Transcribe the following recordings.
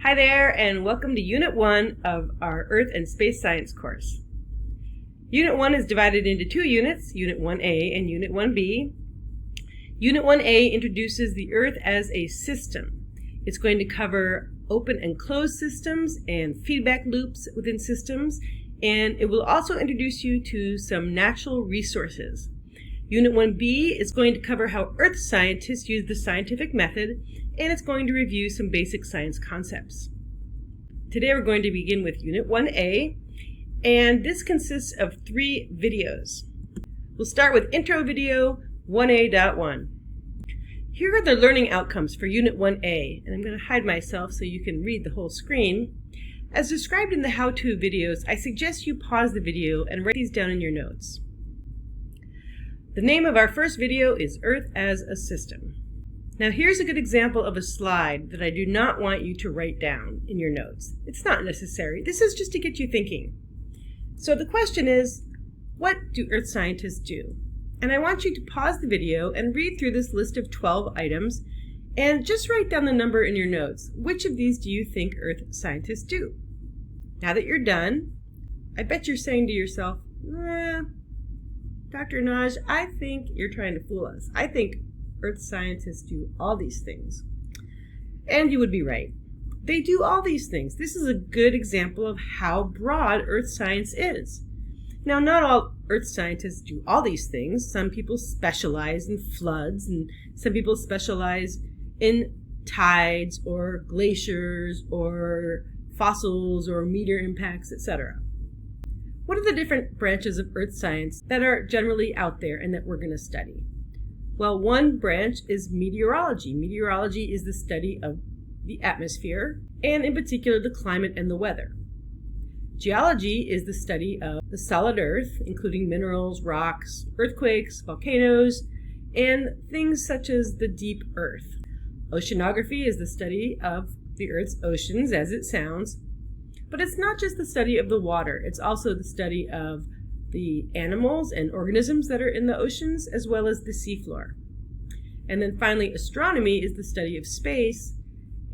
Hi there, and welcome to Unit 1 of our Earth and Space Science course. Unit 1 is divided into two units, Unit 1A and Unit 1B. Unit 1A introduces the Earth as a system. It's going to cover open and closed systems and feedback loops within systems, and it will also introduce you to some natural resources. Unit 1B is going to cover how Earth scientists use the scientific method, and it's going to review some basic science concepts. Today we're going to begin with Unit 1A, and this consists of 3 videos. We'll start with Intro Video 1A.1. Here are the learning outcomes for Unit 1A, and I'm going to hide myself so you can read the whole screen. As described in the how-to videos, I suggest you pause the video and write these down in your notes. The name of our first video is Earth as a System. Now here's a good example of a slide that I do not want you to write down in your notes. It's not necessary. This is just to get you thinking. So the question is, what do Earth scientists do? And I want you to pause the video and read through this list of 12 items and just write down the number in your notes. Which of these do you think Earth scientists do? Now that you're done, I bet you're saying to yourself, Dr. Naj, I think you're trying to fool us. I think Earth scientists do all these things. And you would be right. They do all these things. This is a good example of how broad Earth science is. Now, not all Earth scientists do all these things. Some people specialize in floods, and some people specialize in tides or glaciers or fossils or meteor impacts, etc. What are the different branches of Earth science that are generally out there and that we're going to study? Well, one branch is meteorology. Meteorology is the study of the atmosphere, and in particular the climate and the weather. Geology is the study of the solid Earth, including minerals, rocks, earthquakes, volcanoes, and things such as the deep Earth. Oceanography is the study of the Earth's oceans, as it sounds. But it's not just the study of the water, it's also the study of the animals and organisms that are in the oceans, as well as the seafloor. And then finally, astronomy is the study of space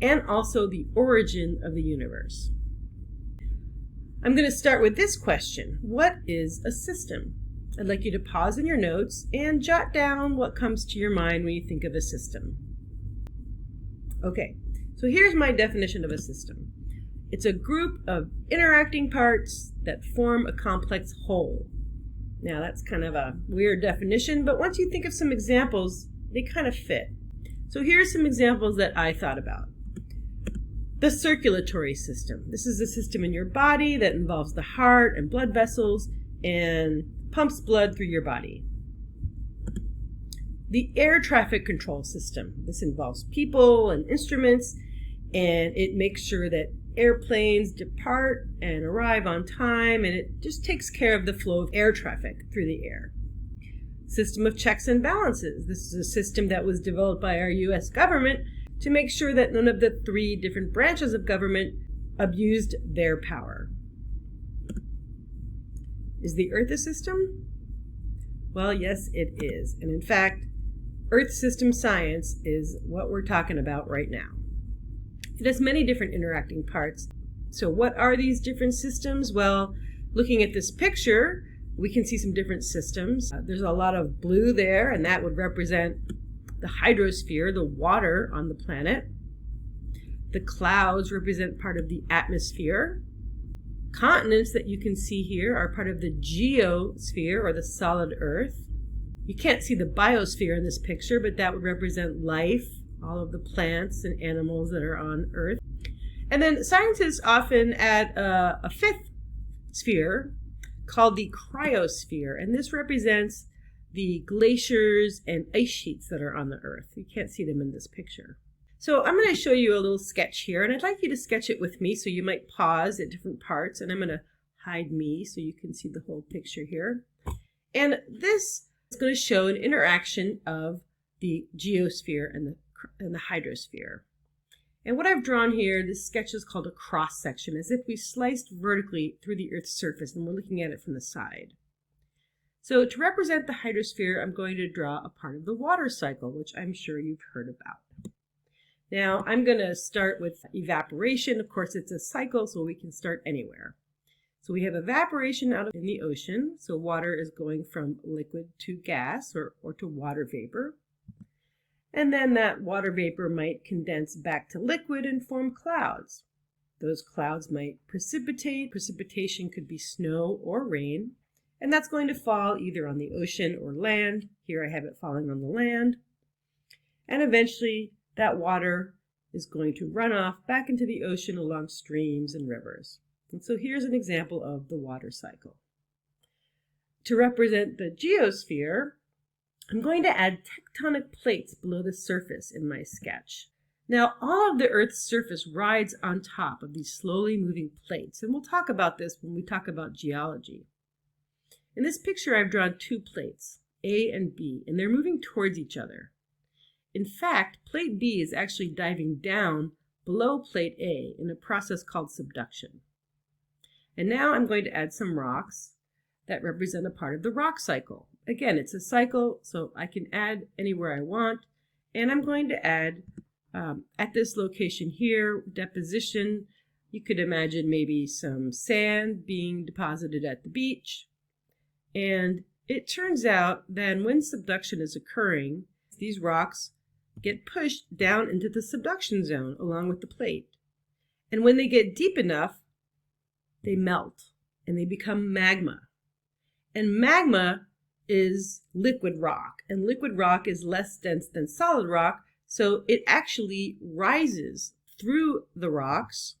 and also the origin of the universe. I'm going to start with this question. What is a system? I'd like you to pause in your notes and jot down what comes to your mind when you think of a system. Okay, so here's my definition of a system. It's a group of interacting parts that form a complex whole. Now that's kind of a weird definition, but once you think of some examples, they kind of fit. So here's some examples that I thought about. The circulatory system. This is a system in your body that involves the heart and blood vessels and pumps blood through your body. The air traffic control system. This involves people and instruments, and it makes sure that airplanes depart and arrive on time, and it just takes care of the flow of air traffic through the air. System of checks and balances. This is a system that was developed by our U.S. government to make sure that none of the 3 different branches of government abused their power. Is the Earth a system? Well, yes, it is. And in fact, Earth system science is what we're talking about right now. It has many different interacting parts. So what are these different systems? Well, looking at this picture, we can see some different systems. There's a lot of blue there, and that would represent the hydrosphere, the water on the planet. The clouds represent part of the atmosphere. Continents that you can see here are part of the geosphere, or the solid Earth. You can't see the biosphere in this picture, but that would represent life, all of the plants and animals that are on Earth. And then scientists often add a 5th sphere called the cryosphere, and this represents the glaciers and ice sheets that are on the Earth. You can't see them in this picture. So I'm going to show you a little sketch here, and I'd like you to sketch it with me, so you might pause at different parts, and I'm going to hide me so you can see the whole picture here. And this is going to show an interaction of the geosphere and the hydrosphere. And what I've drawn here, this sketch is called a cross-section, as if we sliced vertically through the Earth's surface and we're looking at it from the side. So to represent the hydrosphere, I'm going to draw a part of the water cycle, which I'm sure you've heard about. Now I'm going to start with evaporation. Of course, it's a cycle, so we can start anywhere. So we have evaporation out in the ocean. So water is going from liquid to gas or to water vapor. And then that water vapor might condense back to liquid and form clouds. Those clouds might precipitate. Precipitation could be snow or rain. And that's going to fall either on the ocean or land. Here I have it falling on the land. And eventually that water is going to run off back into the ocean along streams and rivers. And so here's an example of the water cycle. To represent the geosphere, I'm going to add tectonic plates below the surface in my sketch. Now, all of the Earth's surface rides on top of these slowly moving plates, and we'll talk about this when we talk about geology. In this picture, I've drawn two plates, A and B, and they're moving towards each other. In fact, plate B is actually diving down below plate A in a process called subduction. And now I'm going to add some rocks that represent a part of the rock cycle. Again, it's a cycle, so I can add anywhere I want. And I'm going to add, at this location here, deposition. You could imagine maybe some sand being deposited at the beach. And it turns out that when subduction is occurring, these rocks get pushed down into the subduction zone along with the plate. And when they get deep enough, they melt and they become magma. And magma is liquid rock, and liquid rock is less dense than solid rock, so it actually rises through the rocks,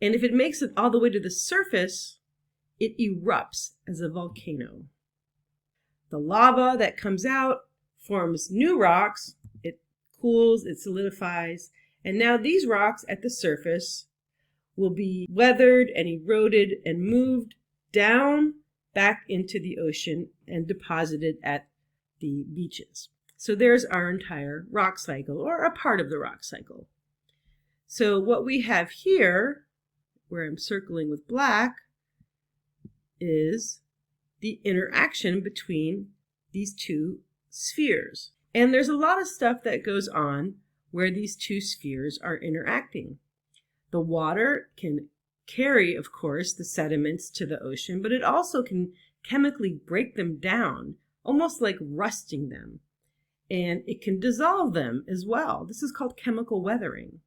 and if it makes it all the way to the surface, it erupts as a volcano. The lava that comes out forms new rocks, it cools, it solidifies, and now these rocks at the surface will be weathered and eroded and moved down back into the ocean and deposited at the beaches. So there's our entire rock cycle, or a part of the rock cycle. So what we have here, where I'm circling with black, is the interaction between these two spheres. And there's a lot of stuff that goes on where these two spheres are interacting. The water can carry, of course, the sediments to the ocean, but it also can chemically break them down, almost like rusting them. And it can dissolve them as well. This is called chemical weathering.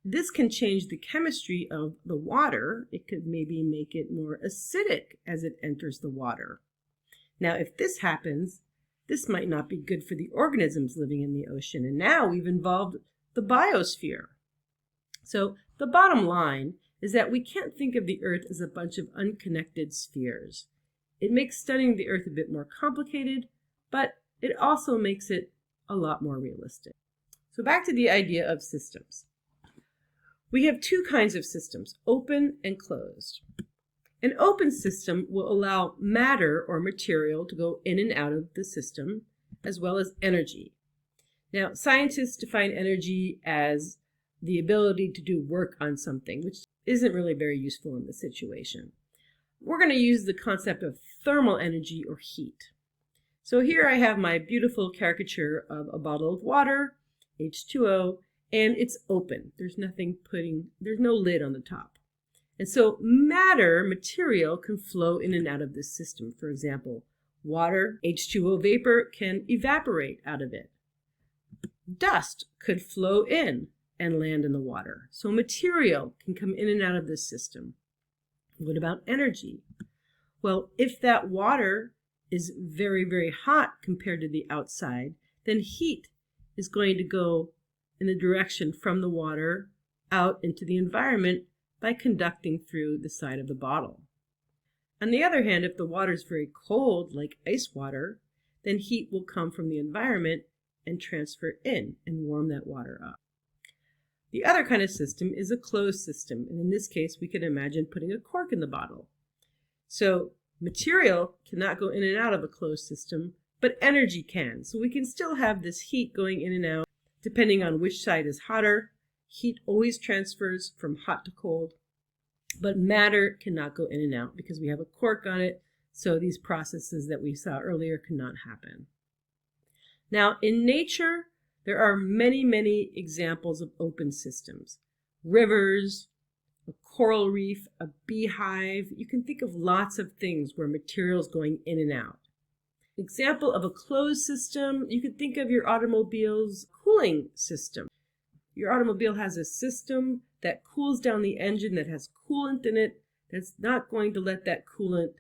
This can change the chemistry of the water. It could maybe make it more acidic as it enters the water. Now, if this happens, this might not be good for the organisms living in the ocean. And now we've involved the biosphere. So the bottom line is that we can't think of the Earth as a bunch of unconnected spheres. It makes studying the Earth a bit more complicated, but it also makes it a lot more realistic. So back to the idea of systems. We have two kinds of systems, open and closed. An open system will allow matter or material to go in and out of the system, as well as energy. Now, scientists define energy as the ability to do work on something, which isn't really very useful in this situation. We're going to use the concept of thermal energy or heat. So here I have my beautiful caricature of a bottle of water, H2O, and it's open. There's no lid on the top. And so matter, material, can flow in and out of this system. For example, water, H2O vapor, can evaporate out of it. Dust could flow in and land in the water. So material can come in and out of this system. What about energy? Well, if that water is very, very hot compared to the outside, then heat is going to go in the direction from the water out into the environment by conducting through the side of the bottle. On the other hand, if the water is very cold, like ice water, then heat will come from the environment and transfer in and warm that water up. The other kind of system is a closed system, and in this case, we can imagine putting a cork in the bottle. So material cannot go in and out of a closed system, but energy can. So we can still have this heat going in and out, depending on which side is hotter. Heat always transfers from hot to cold, but matter cannot go in and out because we have a cork on it, so these processes that we saw earlier cannot happen. Now, in nature, There are many, many examples of open systems. Rivers, a coral reef, a beehive. You can think of lots of things where materials going in and out. An example of a closed system, you could think of your automobile's cooling system. Your automobile has a system that cools down the engine, that has coolant in it, that's not going to let that coolant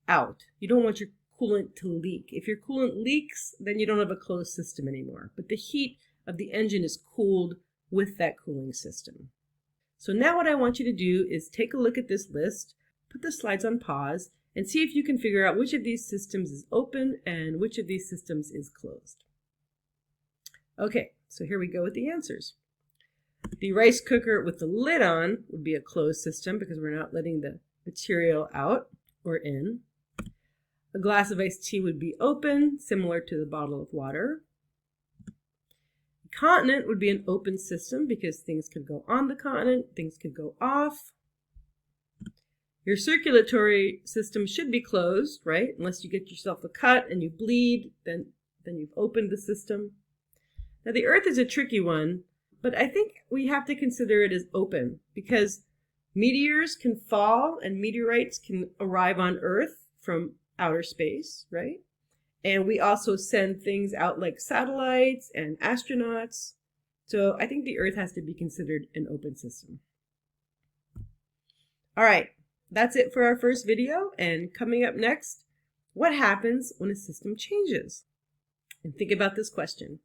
out. You don't want your coolant to leak. If your coolant leaks, then you don't have a closed system anymore. But the heat of the engine is cooled with that cooling system. So now what I want you to do is take a look at this list, put the slides on pause, and see if you can figure out which of these systems is open and which of these systems is closed. Okay, so here we go with the answers. The rice cooker with the lid on would be a closed system because we're not letting the material out or in. A glass of iced tea would be open, similar to the bottle of water. A continent would be an open system because things could go on the continent, things could go off. Your circulatory system should be closed, right? Unless you get yourself a cut and you bleed, then you've opened the system. Now the Earth is a tricky one, but I think we have to consider it as open because meteors can fall and meteorites can arrive on Earth from outer space, right? And we also send things out like satellites and astronauts. So I think the Earth has to be considered an open system. All right, that's it for our first video. And coming up next, what happens when a system changes? And think about this question.